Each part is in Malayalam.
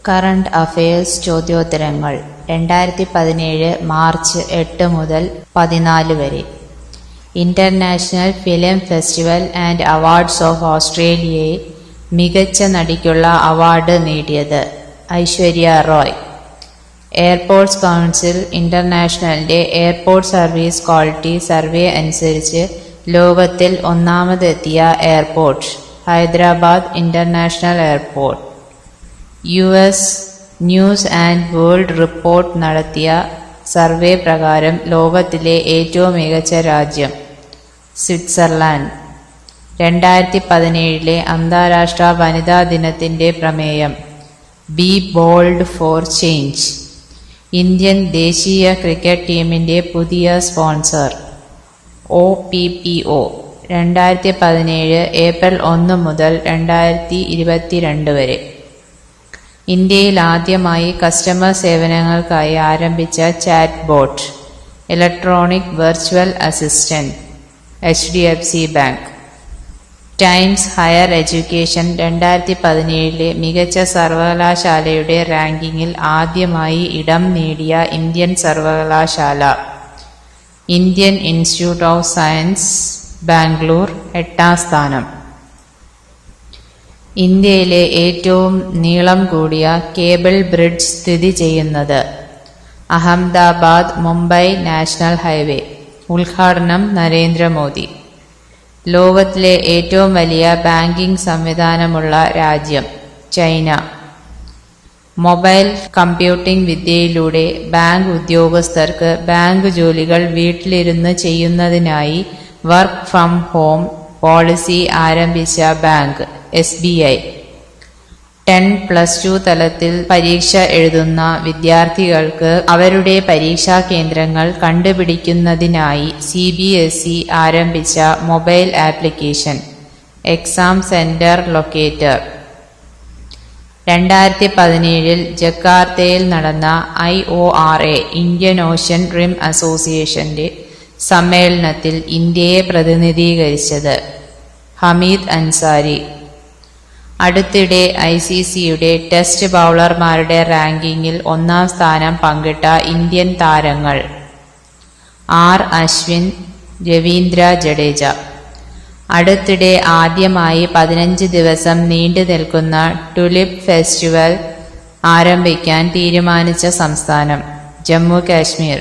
കറണ്ട് അഫയേഴ്സ് ചോദ്യോത്തരങ്ങൾ 2017 മാർച്ച് 8 മുതൽ 14 വരെ. International film festival and awards of ഓസ്ട്രേലിയയിൽ മികച്ച നടിക്കുള്ള അവാർഡ് നേടിയത് ഐശ്വര്യ റോയ്. എയർപോർട്ട്സ് കൗൺസിൽ ഇന്റർനാഷണലിന്റെ എയർപോർട്ട് സർവീസ് ക്വാളിറ്റി സർവേ അനുസരിച്ച് ലോകത്തിൽ ഒന്നാമതെത്തിയ airport Hyderabad international airport. US news and world report നടത്തിയ സർവേ പ്രകാരം ലോകത്തിലെ ഏറ്റവും മികച്ച രാജ്യം സ്വിറ്റ്സർലാൻഡ്. 2017 അന്താരാഷ്ട്ര വനിതാ ദിനത്തിന്റെ പ്രമേയം be bold four change. Indian ദേശീയ ക്രിക്കറ്റ് ടീമിന്റെ പുതിയ സ്പോൺസർ OPPO. 2017 ഏപ്രിൽ 1 മുതൽ 2022 വരെ. ഇന്ത്യയിൽ ആദ്യമായി കസ്റ്റമർ സേവനങ്ങൾക്കായി ആരംഭിച്ച chat bot electronic virtual assistant HDFC bank. Times higher education 2017 മികച്ച സർവകലാശാലയുടെ റാങ്കിങ്ങിൽ ആദ്യമായി ഇടം നേടിയ ഇന്ത്യൻ സർവകലാശാല Indian institute of science Bangalore 8ാം സ്ഥാനം. ഇന്ത്യയിലെ ഏറ്റവും നീളം കൂടിയ കേബിൾ ബ്രിഡ്ജ് സ്ഥിതി ചെയ്യുന്നത് അഹമ്മദാബാദ് മുംബൈ നാഷണൽ ഹൈവേ. ഉദ്ഘാടനം നരേന്ദ്രമോദി. ലോകത്തിലെ ഏറ്റവും വലിയ ബാങ്കിംഗ് സംവിധാനമുള്ള രാജ്യം ചൈന. മൊബൈൽ കമ്പ്യൂട്ടിംഗ് വിദ്യയിലൂടെ ബാങ്ക് ഉദ്യോഗസ്ഥർക്ക് ബാങ്ക് ജോലികൾ വീട്ടിലിരുന്ന് ചെയ്യുന്നതിനായി വർക്ക് ഫ്രം ഹോം പോളിസി ആരംഭിച്ച ബാങ്ക് SBI. 10+2 തലത്തിൽ പരീക്ഷ എഴുതുന്ന വിദ്യാർത്ഥികൾക്ക് അവരുടെ പരീക്ഷാ കേന്ദ്രങ്ങൾ കണ്ടുപിടിക്കുന്നതിനായി CBSE ആരംഭിച്ച mobile application exam centre locator. 2017 ജക്കാർത്തയിൽ നടന്ന IORA ഇന്ത്യൻ ഓഷ്യൻ റിം അസോസിയേഷന്റെ സമ്മേളനത്തിൽ ഇന്ത്യയെ പ്രതിനിധീകരിച്ചത് ഹമീദ് അൻസാരി. അടുത്തിടെ ICCയുടെ ടെസ്റ്റ് ബൗളർമാരുടെ റാങ്കിങ്ങിൽ 1ാം സ്ഥാനം പങ്കിട്ട ഇന്ത്യൻ താരങ്ങൾ R അശ്വിൻ, രവീന്ദ്ര ജഡേജ. അടുത്തിടെ ആദ്യമായി 15 ദിവസം നീണ്ടു നിൽക്കുന്ന ടുലിപ്പ് ഫെസ്റ്റിവൽ ആരംഭിക്കാൻ തീരുമാനിച്ച സംസ്ഥാനം Jammu Kashmir.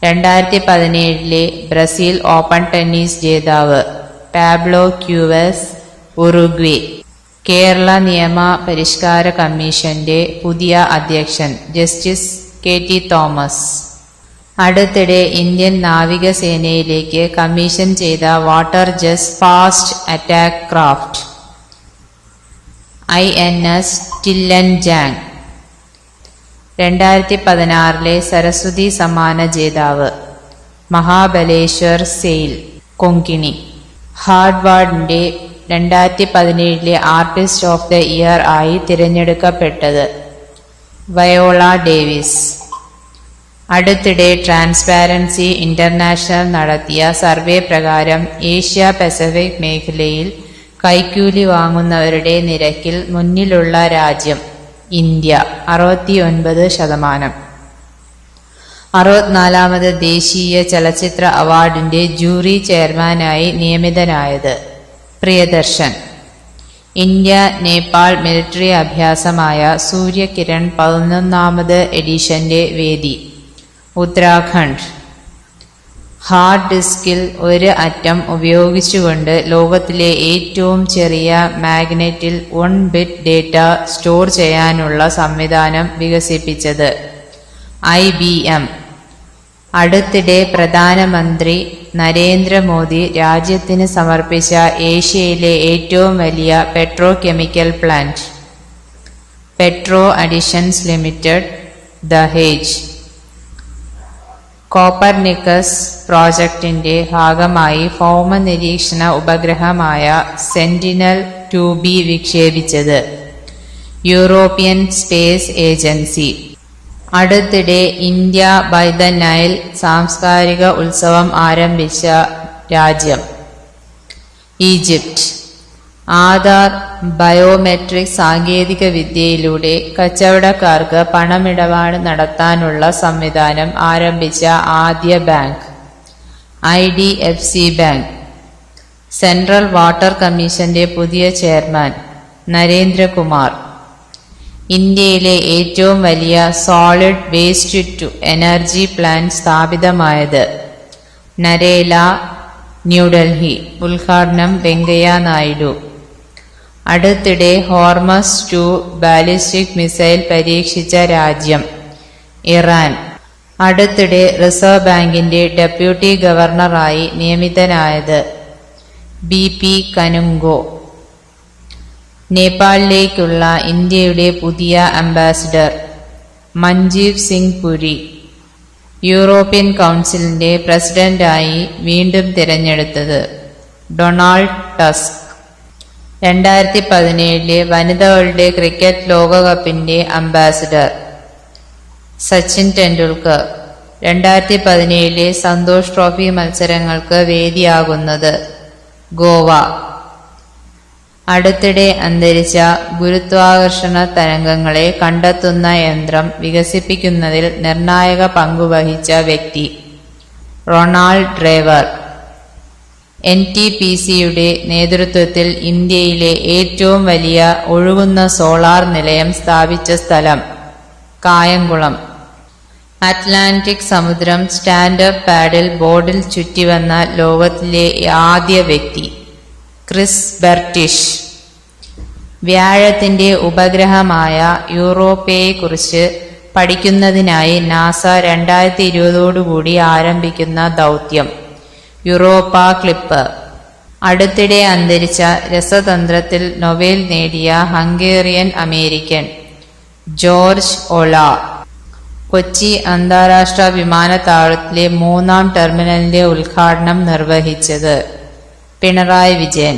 2017 Brazil open tennis ജേതാവ് പാബ്ലോ ക്യൂവസ്, ഉറുഗ്വേ. കേരള നിയമ പരിഷ്കാര കമ്മീഷന്റെ പുതിയ അധ്യക്ഷൻ ജസ്റ്റിസ് KT തോമസ്. അടുത്തിടെ ഇന്ത്യൻ നാവികസേനയിലേക്ക് കമ്മീഷൻ ചെയ്ത water jet fast attack craft INS Tillanchang. 2016 Saraswati Samman ജേതാവ് മഹാബലേശ്വർ സെയിൽ, കൊങ്കിണി. ഹാർവാർഡിന്റെ 2017 ആർട്ടിസ്റ്റ് ഓഫ് ദ ഇയർ ആയി തിരഞ്ഞെടുക്കപ്പെട്ടത് വയോള ഡേവിസ്. അടുത്തിടെ ട്രാൻസ്പാരൻസി ഇന്റർനാഷണൽ നടത്തിയ സർവേ പ്രകാരം ഏഷ്യ പസഫിക് മേഖലയിൽ കൈക്കൂലി വാങ്ങുന്നവരുടെ നിരക്കിൽ മുന്നിലുള്ള രാജ്യം ഇന്ത്യ 69%. 64ാമത് ദേശീയ ചലച്ചിത്ര അവാർഡിന്റെ ജൂറി ചെയർമാനായി നിയമിതനായത് പ്രിയദർശൻ. ഇന്ത്യ നേപ്പാൾ മിലിറ്ററി അഭ്യാസമായ സൂര്യകിരൺ 11ാമത് എഡിഷന്റെ വേദി ഉത്തരാഖണ്ഡ്. ഹാർഡ് ഡിസ്കിൽ ഒരു അറ്റം ഉപയോഗിച്ചുകൊണ്ട് ലോകത്തിലെ ഏറ്റവും ചെറിയ മാഗ്നറ്റിൽ 1 ബിറ്റ് ഡേറ്റ സ്റ്റോർ ചെയ്യാനുള്ള സംവിധാനം വികസിപ്പിച്ചത് IBM. അടുത്തിടെ പ്രധാനമന്ത്രി നരേന്ദ്രമോദി രാജ്യത്തിന് സമർപ്പിച്ച ഏഷ്യയിലെ ഏറ്റവും വലിയ petrochemical plant petro additions limited, Dahej. Copernicus പ്രോജക്റ്റിന്റെ ഭാഗമായി ഭൗമ നിരീക്ഷണ ഉപഗ്രഹമായ Sentinel-2B വിക്ഷേപിച്ചത് യൂറോപ്യൻ സ്പേസ് ഏജൻസി. അടുത്തിടെ ഇന്ത്യ ബൈ ദ നൈൽ സാംസ്കാരിക ഉത്സവം ആരംഭിച്ച രാജ്യം ഈജിപ്റ്റ്. ആധാർ ബയോമെട്രിക് സാങ്കേതിക വിദ്യയിലൂടെ കച്ചവടക്കാർക്ക് പണമിടപാട് നടത്താനുള്ള സംവിധാനം ആരംഭിച്ച ആദ്യ bank IDFC bank. Central water കമ്മീഷന്റെ പുതിയ ചെയർമാൻ നരേന്ദ്രകുമാർ. ഇന്ത്യയിലെ ഏറ്റവും വലിയ solid waste to energy plant സ്ഥാപിതമായത് നരേല, ന്യൂഡൽഹി. ഉദ്ഘാടനം വെങ്കയ്യ നായിഡു. അടുത്തിടെ ഹോർമസ് 2 ബാലിസ്റ്റിക് മിസൈൽ പരീക്ഷിച്ച രാജ്യം ഇറാൻ. അടുത്തിടെ റിസർവ് ബാങ്കിന്റെ ഡെപ്യൂട്ടി ഗവർണറായി നിയമിതനായത് BP കനുംഗോ. നേപ്പാളിലേക്കുള്ള ഇന്ത്യയുടെ പുതിയ അംബാസിഡർ മഞ്ജീവ് സിംഗ് പുരി. യൂറോപ്യൻ കൗൺസിലിന്റെ പ്രസിഡന്റായി വീണ്ടും തിരഞ്ഞെടുത്തത് ഡൊണാൾഡ് ടസ്ക്. 2017 വനിതകളുടെ ക്രിക്കറ്റ് ലോകകപ്പിന്റെ അംബാസിഡർ സച്ചിൻ ടെണ്ടുൽക്കർ. 2017 സന്തോഷ് ട്രോഫി മത്സരങ്ങൾക്ക് വേദിയാകുന്നത് ഗോവ. അടുത്തിടെ അന്തരിച്ച ഗുരുത്വാകർഷണ തരംഗങ്ങളെ കണ്ടെത്തുന്ന യന്ത്രം വികസിപ്പിക്കുന്നതിൽ നിർണായക പങ്കുവഹിച്ച വ്യക്തി റൊണാൾഡ് ഡ്രൈവർ. NTPCയുടെ നേതൃത്വത്തിൽ ഇന്ത്യയിലെ ഏറ്റവും വലിയ ഒഴുകുന്ന സോളാർ നിലയം സ്ഥാപിച്ച സ്ഥലം കായംകുളം. അറ്റ്ലാന്റിക് സമുദ്രം സ്റ്റാൻഡപ്പ് പാഡിൽ ബോർഡിൽ ചുറ്റിവന്ന ലോകത്തിലെ ആദ്യ വ്യക്തി ക്രിസ് ബെർട്ടിഷ്. വ്യാഴത്തിന്റെ ഉപഗ്രഹമായ യൂറോപ്പയെക്കുറിച്ച് പഠിക്കുന്നതിനായി നാസ 2020 ആരംഭിക്കുന്ന ദൗത്യം യൂറോപ്പ ക്ലിപ്പ്. അടുത്തിടെ അന്തരിച്ച രസതന്ത്രത്തിൽ നൊബേൽ നേടിയ ഹംഗേറിയൻ അമേരിക്കൻ ജോർജ് ഒള. കൊച്ചി അന്താരാഷ്ട്ര വിമാനത്താവളത്തിലെ 3ാം ടെർമിനലിന്റെ ഉദ്ഘാടനം നിർവഹിച്ചത് Pinarayi Vijayan.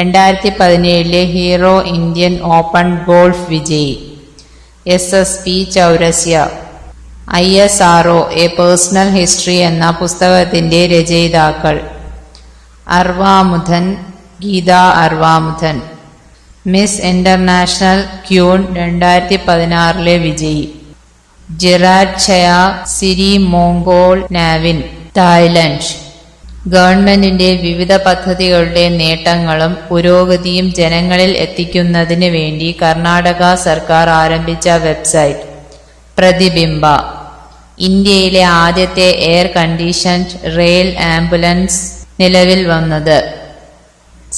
2017 hero Indian open golf വിജയി SSP Chaurasia. ISRO A personal history എന്ന പുസ്തകത്തിന്റെ രചയിതാക്കൾ അർവാമുധൻ, ഗീത അർവാമുധൻ. മിസ് ഇന്റർനാഷണൽ ക്യൂൺ 2016 വിജയി ജിറാറ്റ് ഛയ സിരി മോങ്കോൾ നാവിൻ, തായ്ലൻഡ്. ഗവൺമെന്റിന്റെ വിവിധ പദ്ധതികളുടെ നേട്ടങ്ങളും പുരോഗതിയും ജനങ്ങളിൽ എത്തിക്കുന്നതിന് വേണ്ടി കർണാടക സർക്കാർ ആരംഭിച്ച വെബ്സൈറ്റ് പ്രതിബിംബ. ഇന്ത്യയിലെ ആദ്യത്തെ എയർ കണ്ടീഷൻഡ് റെയിൽ ആംബുലൻസ് നിലവിൽ വന്നത്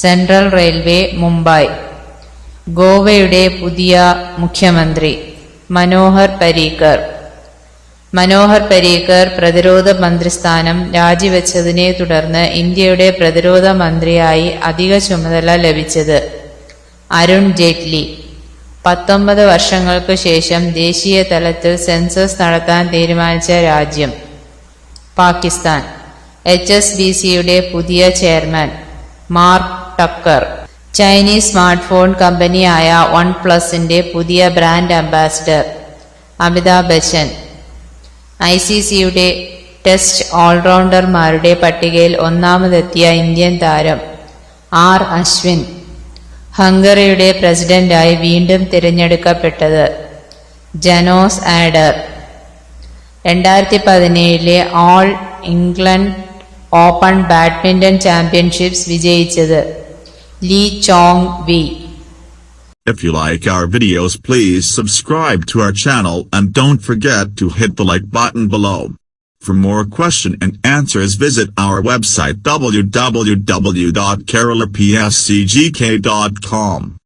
സെൻട്രൽ റെയിൽവേ, മുംബൈ. ഗോവയുടെ പുതിയ മുഖ്യമന്ത്രി മനോഹർ പരീക്കർ. മനോഹർ പരീക്കർ പ്രതിരോധ മന്ത്രിസ്ഥാനം രാജിവെച്ചതിനെ തുടർന്ന് ഇന്ത്യയുടെ പ്രതിരോധ മന്ത്രിയായി അധിക ചുമതല ലഭിച്ചത് അരുൺ ജെയ്റ്റ്ലി. 19 വർഷങ്ങൾക്ക് ശേഷം ദേശീയ തലത്തിൽ സെൻസസ് നടത്താൻ തീരുമാനിച്ച രാജ്യം പാകിസ്ഥാൻ. HSBCയുടെ പുതിയ chairman Mark Tucker. Chinese smart phone കമ്പനിയായ OnePlusന്റെ പുതിയ ബ്രാൻഡ് അംബാസിഡർ അമിതാഭ് ബച്ചൻ. ICCയുടെ ടെസ്റ്റ് ഓൾറൗണ്ടർമാരുടെ പട്ടികയിൽ 1ാമതെത്തിയ ഇന്ത്യൻ താരം R അശ്വിൻ. ഹംഗറിയുടെ പ്രസിഡന്റായി വീണ്ടും തിരഞ്ഞെടുക്കപ്പെട്ടത് Janos Ader. 2017 all England open badminton championships വിജയിച്ചത് Lee Chong Wei. If you like our videos, please subscribe to our channel and don't forget to hit the like button below. For more question and answers, visit our website www.keralapscgk.com.